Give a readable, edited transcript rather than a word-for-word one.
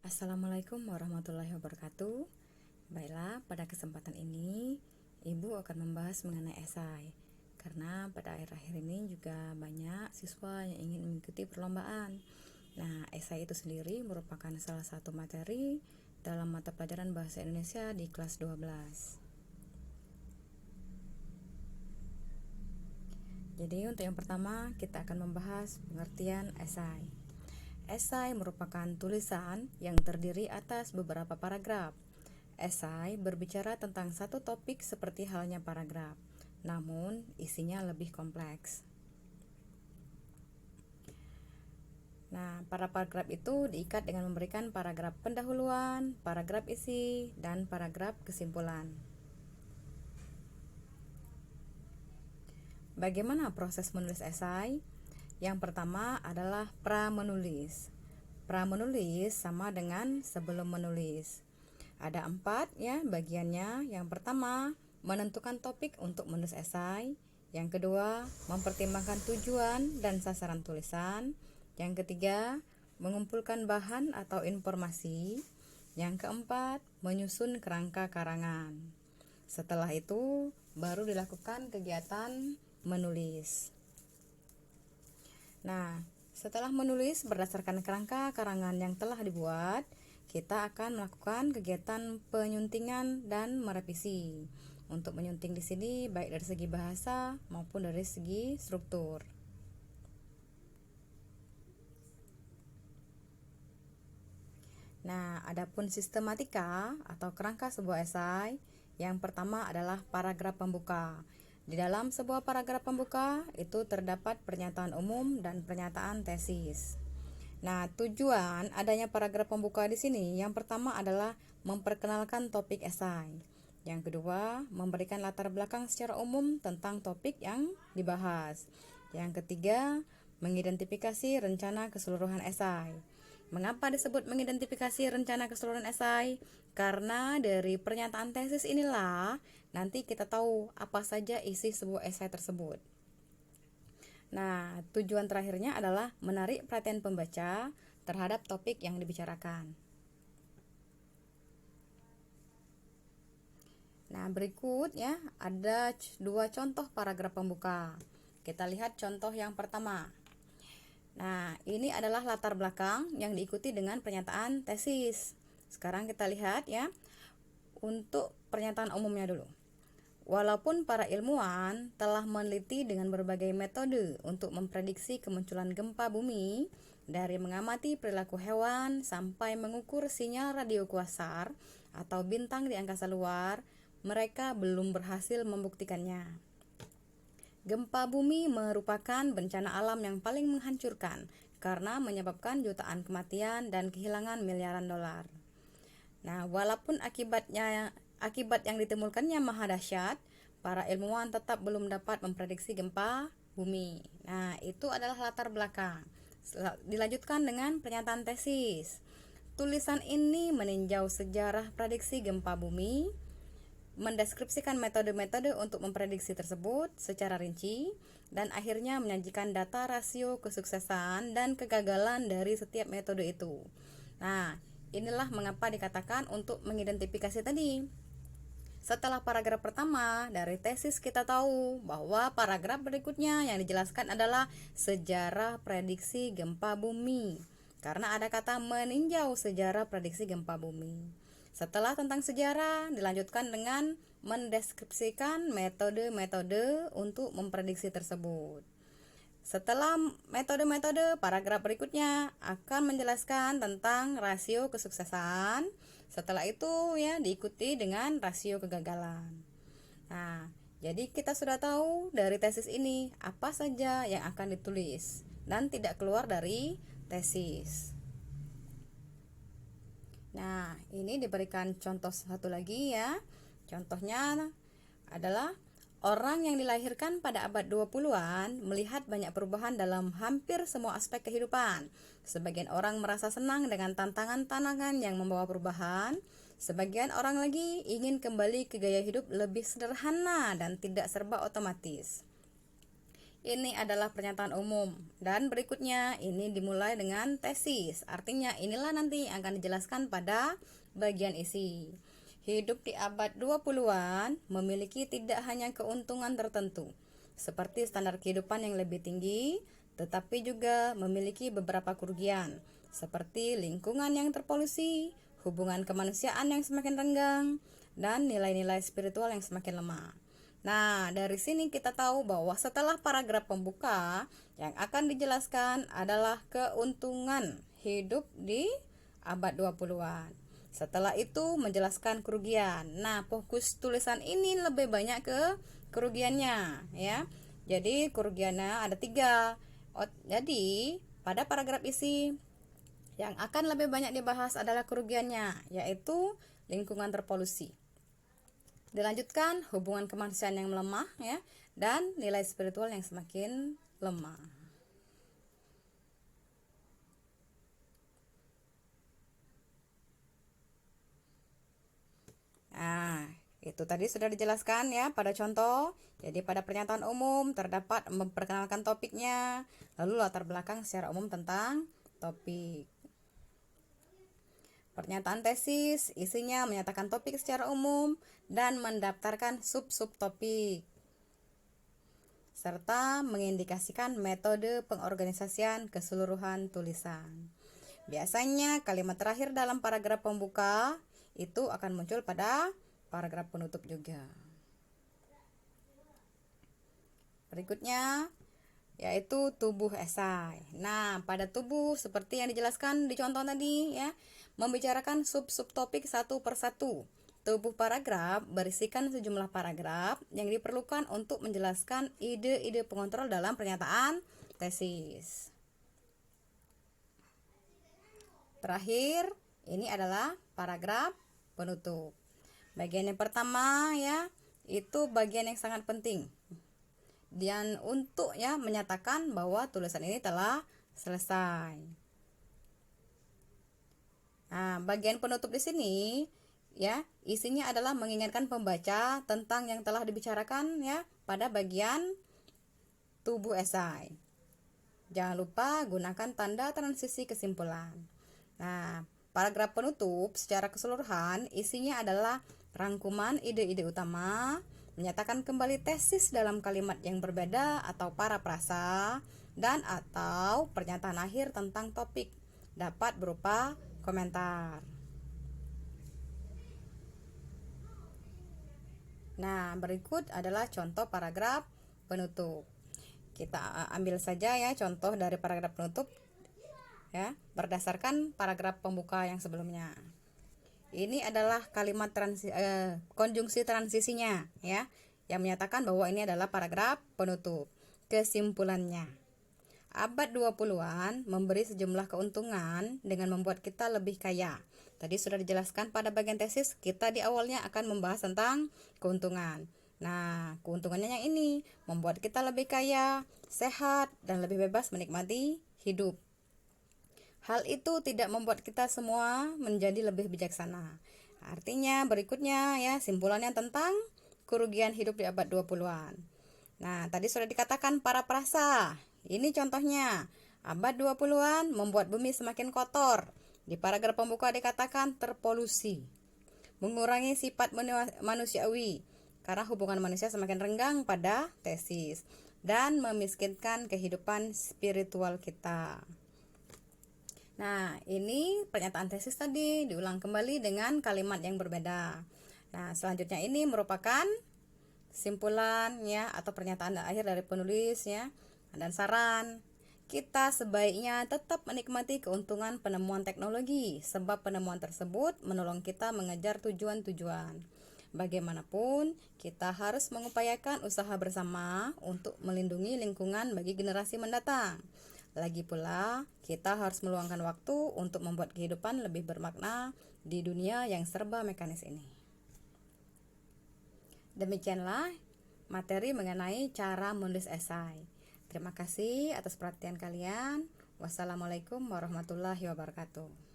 Assalamualaikum warahmatullahi wabarakatuh. Baiklah, pada kesempatan ini Ibu akan membahas mengenai esai. Karena pada akhir-akhir ini juga banyak siswa yang ingin mengikuti perlombaan. Nah, esai itu sendiri merupakan salah satu materi dalam mata pelajaran Bahasa Indonesia di kelas 12. Jadi untuk yang pertama kita akan membahas pengertian esai. Esai merupakan tulisan yang terdiri atas beberapa paragraf. Esai berbicara tentang satu topik seperti halnya paragraf, namun isinya lebih kompleks. Nah, para paragraf itu diikat dengan memberikan paragraf pendahuluan, paragraf isi, dan paragraf kesimpulan. Bagaimana proses menulis esai? Yang pertama adalah pra-menulis. Pra-menulis sama dengan sebelum menulis. Ada 4 ya bagiannya. Yang pertama, menentukan topik untuk menulis esai. Yang kedua, mempertimbangkan tujuan dan sasaran tulisan. Yang ketiga, mengumpulkan bahan atau informasi. Yang keempat, menyusun kerangka karangan. Setelah itu, baru dilakukan kegiatan menulis. Nah, setelah menulis berdasarkan kerangka karangan yang telah dibuat, kita akan melakukan kegiatan penyuntingan dan merevisi. Untuk menyunting di sini baik dari segi bahasa maupun dari segi struktur. Nah, adapun sistematika atau kerangka sebuah esai, yang pertama adalah paragraf pembuka. Di dalam sebuah paragraf pembuka itu terdapat pernyataan umum dan pernyataan tesis. Nah, tujuan adanya paragraf pembuka di sini yang pertama adalah memperkenalkan topik esai. Yang kedua, memberikan latar belakang secara umum tentang topik yang dibahas. Yang ketiga, mengidentifikasi rencana keseluruhan esai. Mengapa disebut mengidentifikasi rencana keseluruhan esai? Karena dari pernyataan tesis inilah nanti kita tahu apa saja isi sebuah esai tersebut. Nah, tujuan terakhirnya adalah menarik perhatian pembaca terhadap topik yang dibicarakan. Nah, berikut ya ada 2 contoh paragraf pembuka. Kita lihat contoh yang pertama. Nah, ini adalah latar belakang yang diikuti dengan pernyataan tesis. Sekarang kita lihat ya, untuk pernyataan umumnya dulu. Walaupun para ilmuwan telah meneliti dengan berbagai metode untuk memprediksi kemunculan gempa bumi, dari mengamati perilaku hewan sampai mengukur sinyal radio quasar atau bintang di angkasa luar, mereka belum berhasil membuktikannya. Gempa bumi merupakan bencana alam yang paling menghancurkan karena menyebabkan jutaan kematian dan kehilangan miliaran dolar. Nah, walaupun akibat yang ditimbulkannya maha dahsyat, para ilmuwan tetap belum dapat memprediksi gempa bumi. Nah, itu adalah latar belakang. Dilanjutkan dengan pernyataan tesis. Tulisan ini meninjau sejarah prediksi gempa bumi, mendeskripsikan metode-metode untuk memprediksi tersebut secara rinci, dan akhirnya menyajikan data rasio kesuksesan dan kegagalan dari setiap metode itu. Nah, inilah mengapa dikatakan untuk mengidentifikasi tadi. Setelah paragraf pertama dari tesis kita tahu bahwa paragraf berikutnya yang dijelaskan adalah sejarah prediksi gempa bumi. Karena ada kata meninjau sejarah prediksi gempa bumi. Setelah tentang sejarah, dilanjutkan dengan mendeskripsikan metode-metode untuk memprediksi tersebut. Setelah metode-metode, paragraf berikutnya akan menjelaskan tentang rasio kesuksesan. Setelah itu ya diikuti dengan rasio kegagalan. Nah, jadi kita sudah tahu dari tesis ini apa saja yang akan ditulis dan tidak keluar dari tesis. Nah, ini diberikan contoh satu lagi ya. Contohnya adalah orang yang dilahirkan pada abad 20-an melihat banyak perubahan dalam hampir semua aspek kehidupan. Sebagian orang merasa senang dengan tantangan-tantangan yang membawa perubahan. Sebagian orang lagi ingin kembali ke gaya hidup lebih sederhana dan tidak serba otomatis. Ini adalah pernyataan umum. Dan berikutnya ini dimulai dengan tesis. Artinya inilah nanti yang akan dijelaskan pada bagian isi. Hidup di abad 20-an memiliki tidak hanya keuntungan tertentu, seperti standar kehidupan yang lebih tinggi, tetapi juga memiliki beberapa kerugian, seperti lingkungan yang terpolusi, hubungan kemanusiaan yang semakin renggang, dan nilai-nilai spiritual yang semakin lemah. Nah, dari sini kita tahu bahwa setelah paragraf pembuka, yang akan dijelaskan adalah keuntungan hidup di abad 20-an. Setelah itu menjelaskan kerugian. Nah, fokus tulisan ini lebih banyak ke kerugiannya, ya. Jadi kerugiannya ada 3. Jadi pada paragraf isi yang akan lebih banyak dibahas adalah kerugiannya, yaitu lingkungan terpolusi. Dilanjutkan hubungan kemanusiaan yang melemah, ya, dan nilai spiritual yang semakin lemah. Nah, itu tadi sudah dijelaskan ya pada contoh. Jadi pada pernyataan umum terdapat memperkenalkan topiknya, lalu latar belakang secara umum tentang topik. Pernyataan tesis isinya menyatakan topik secara umum dan mendaftarkan sub-subtopik, serta mengindikasikan metode pengorganisasian keseluruhan tulisan. Biasanya kalimat terakhir dalam paragraf pembuka itu akan muncul pada paragraf penutup juga. Berikutnya yaitu tubuh esai. Nah, pada tubuh seperti yang dijelaskan di contoh tadi, ya, membicarakan sub-subtopik satu persatu. Tubuh paragraf berisikan sejumlah paragraf yang diperlukan untuk menjelaskan ide-ide pengontrol dalam pernyataan tesis. Terakhir, ini adalah paragraf penutup. Bagian yang pertama, ya, itu bagian yang sangat penting. Dan untuk, ya, menyatakan bahwa tulisan ini telah selesai. Nah, bagian penutup di sini, ya, isinya adalah mengingatkan pembaca tentang yang telah dibicarakan, ya, pada bagian tubuh esai. Jangan lupa gunakan tanda transisi kesimpulan. Nah, paragraf penutup secara keseluruhan isinya adalah rangkuman ide-ide utama, menyatakan kembali tesis dalam kalimat yang berbeda atau paraprasa, dan atau pernyataan akhir tentang topik dapat berupa komentar. Nah, berikut adalah contoh paragraf penutup. Kita ambil saja, ya, contoh dari paragraf penutup, ya, berdasarkan paragraf pembuka yang sebelumnya. Ini adalah kalimat konjungsi transisinya, ya, yang menyatakan bahwa ini adalah paragraf penutup. Kesimpulannya, abad 20-an memberi sejumlah keuntungan dengan membuat kita lebih kaya. Tadi sudah dijelaskan pada bagian tesis, kita di awalnya akan membahas tentang keuntungan. Nah, keuntungannya yang ini membuat kita lebih kaya, sehat, dan lebih bebas menikmati hidup. Hal itu tidak membuat kita semua menjadi lebih bijaksana. Artinya berikutnya, ya, simpulannya tentang kerugian hidup di abad 20-an. Nah, tadi sudah dikatakan paraprasa. Ini contohnya. Abad 20-an membuat bumi semakin kotor. Di paragraf pembuka dikatakan terpolusi. Mengurangi sifat manusiawi karena hubungan manusia semakin renggang pada tesis, dan memiskinkan kehidupan spiritual kita. Nah, ini pernyataan tesis tadi diulang kembali dengan kalimat yang berbeda. Nah, selanjutnya ini merupakan simpulan, ya, atau pernyataan akhir dari penulis, ya, dan saran. Kita sebaiknya tetap menikmati keuntungan penemuan teknologi, sebab penemuan tersebut menolong kita mengejar tujuan-tujuan. Bagaimanapun, kita harus mengupayakan usaha bersama untuk melindungi lingkungan bagi generasi mendatang. Lagi pula, kita harus meluangkan waktu untuk membuat kehidupan lebih bermakna di dunia yang serba mekanis ini. Demikianlah materi mengenai cara menulis esai. Terima kasih atas perhatian kalian. Wassalamualaikum warahmatullahi wabarakatuh.